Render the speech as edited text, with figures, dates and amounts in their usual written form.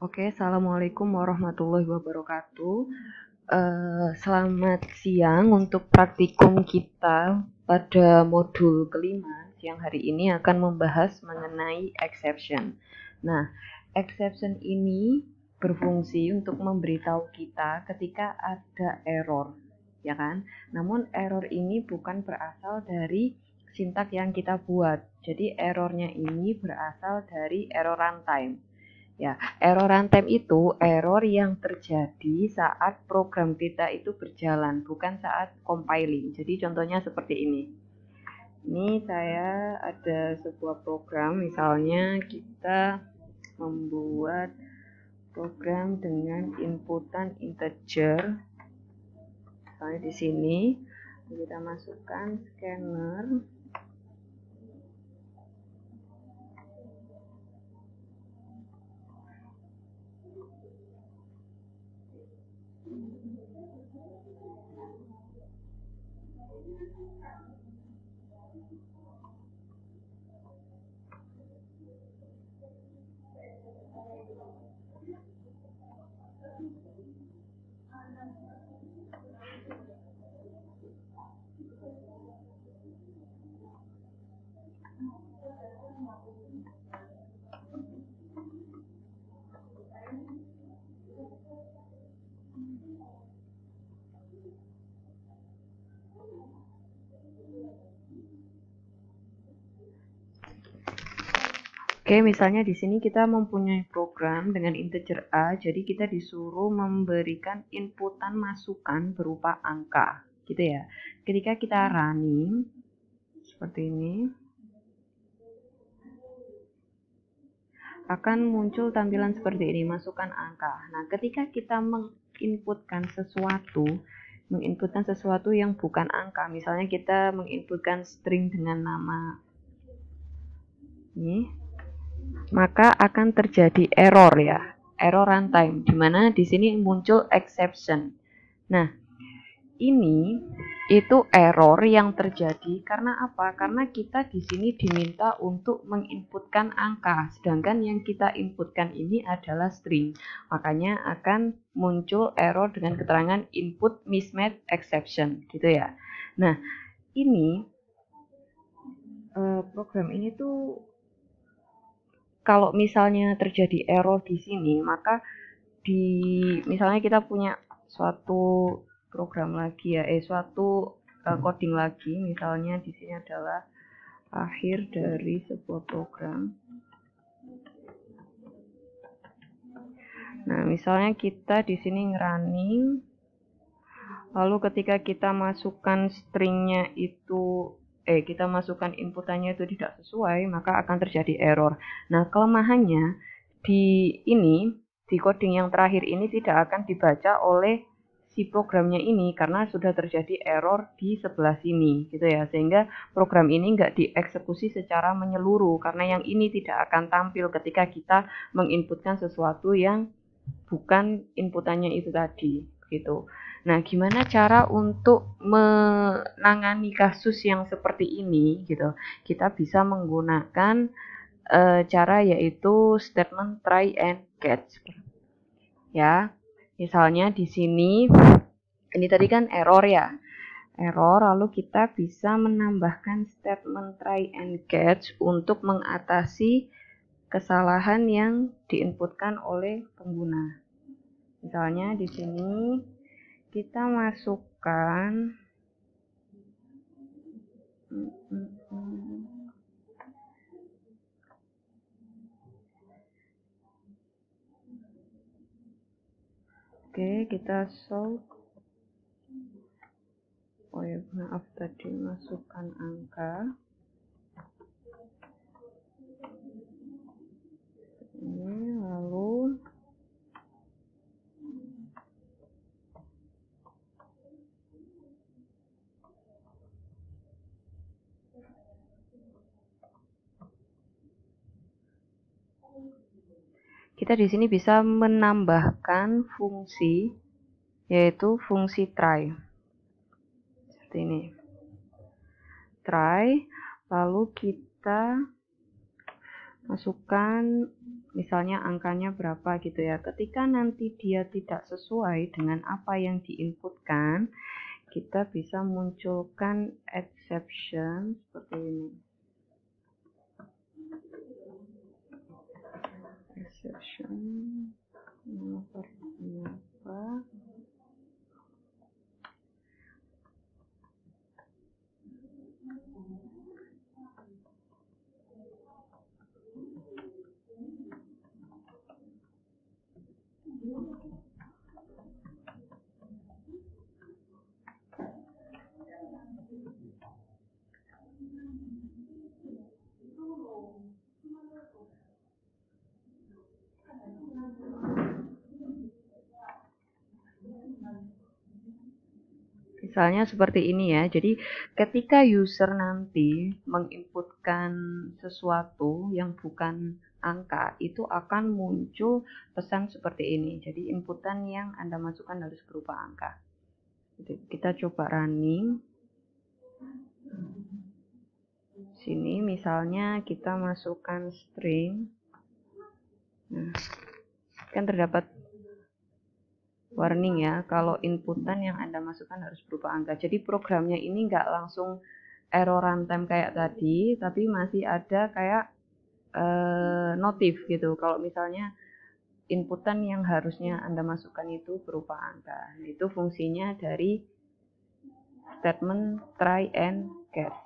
Oke, assalamualaikum warahmatullahi wabarakatuh. Selamat siang untuk praktikum kita pada modul kelima. Siang hari ini akan membahas mengenai exception. Nah, exception ini berfungsi untuk memberitahu kita ketika ada error, ya kan? Namun error ini bukan berasal dari sintak yang kita buat. Jadi errornya ini berasal dari error runtime. Ya, error runtime itu error yang terjadi saat program kita itu berjalan, bukan saat compiling. Jadi contohnya seperti ini. Ini saya ada sebuah program, misalnya kita membuat program dengan inputan integer. Misalnya di sini kita masukkan scanner. Oke, misalnya di sini kita mempunyai program dengan integer A, jadi kita disuruh memberikan inputan masukan berupa angka, gitu ya. Ketika kita running, seperti ini, akan muncul tampilan seperti ini, masukkan angka. Nah, ketika kita menginputkan sesuatu yang bukan angka, misalnya kita menginputkan string dengan nama ini, maka akan terjadi error ya, error runtime, di mana di sini muncul exception. Nah, ini itu error yang terjadi karena apa? Karena kita di sini diminta untuk menginputkan angka, sedangkan yang kita inputkan ini adalah string. Makanya akan muncul error dengan keterangan input mismatch exception, gitu ya. Nah, ini program ini tuh kalau misalnya terjadi error di sini, maka misalnya kita punya suatu program lagi ya, suatu coding lagi, misalnya di sini adalah akhir dari sebuah program. Nah, misalnya kita di sini running, lalu ketika kita masukkan stringnya itu kita masukkan inputannya itu tidak sesuai, maka akan terjadi error. Nah, kelemahannya di coding yang terakhir ini tidak akan dibaca oleh si programnya ini karena sudah terjadi error di sebelah sini, gitu ya. Sehingga program ini nggak dieksekusi secara menyeluruh karena yang ini tidak akan tampil ketika kita menginputkan sesuatu yang bukan inputannya itu tadi, gitu. Nah, gimana cara untuk menangani kasus yang seperti ini gitu? Kita bisa menggunakan cara yaitu statement try and catch. Ya. Misalnya di sini ini tadi kan error ya. Error, lalu kita bisa menambahkan statement try and catch untuk mengatasi kesalahan yang diinputkan oleh pengguna. Misalnya di sini kita masukkan kita solve. Oh ya, maaf tadi masukkan angka. Ini lalu kita di sini bisa menambahkan fungsi yaitu fungsi try. Seperti ini. Try, lalu kita masukkan misalnya angkanya berapa gitu ya. Ketika nanti dia tidak sesuai dengan apa yang diinputkan, kita bisa munculkan exception seperti ini. Exception berapa? Misalnya seperti ini ya. Jadi ketika user nanti menginputkan sesuatu yang bukan angka, itu akan muncul pesan seperti ini. Jadi inputan yang Anda masukkan harus berupa angka. Jadi kita coba running. Sini misalnya kita masukkan string. Nah, kan terdapat warning ya, kalau inputan yang Anda masukkan harus berupa angka. Jadi programnya ini nggak langsung error runtime kayak tadi, tapi masih ada kayak notif gitu. Kalau misalnya inputan yang harusnya Anda masukkan itu berupa angka. Itu fungsinya dari statement try and catch.